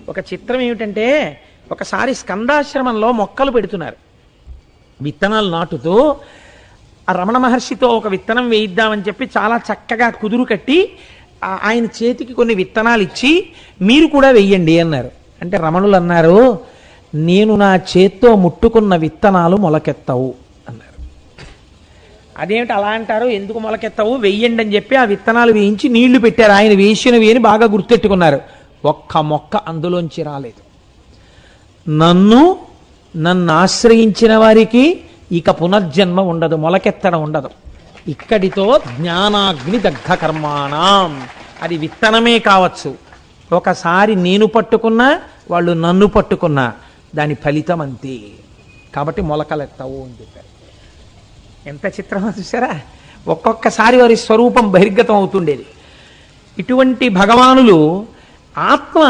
ఒక చిత్రం ఏమిటంటే, ఒకసారి స్కందాశ్రమంలో మొక్కలు పెడుతున్నారు, విత్తనాలు నాటుతూ. ఆ రమణ మహర్షితో ఒక విత్తనం వేయిద్దామని చెప్పి చాలా చక్కగా కుదురు కట్టి ఆయన చేతికి కొన్ని విత్తనాలు ఇచ్చి, మీరు కూడా వెయ్యండి అన్నారు. అంటే రమణులు అన్నారు, నేను నా చేత్తో ముట్టుకున్న విత్తనాలు మొలకెత్తవు అన్నారు. అదేమిటి అలా అంటారు, ఎందుకు మొలకెత్తవు, వెయ్యండి అని చెప్పి ఆ విత్తనాలు వేయించి నీళ్లు పెట్టారు. ఆయన వేసినవి అని బాగా గుర్తెట్టుకున్నారు. ఒక్క మొక్క అందులోంచి రాలేదు. నన్ను ఆశ్రయించిన వారికి ఇక పునర్జన్మ ఉండదు, మొలకెత్తడం ఉండదు. ఇక్కడితో జ్ఞానాగ్ని దగ్ధ కర్మాణం. అది విత్తనమే కావచ్చు, ఒకసారి నేను పట్టుకున్నా వాళ్ళు నన్ను పట్టుకున్నా దాని ఫలితం అంతే. కాబట్టి మొలకలెత్తవు అని చెప్పారు. ఎంత చిత్రమో చూసారా. ఒక్కొక్కసారి వారి స్వరూపం బహిర్గతం అవుతుండేది. ఇటువంటి భగవానులు ఆత్మ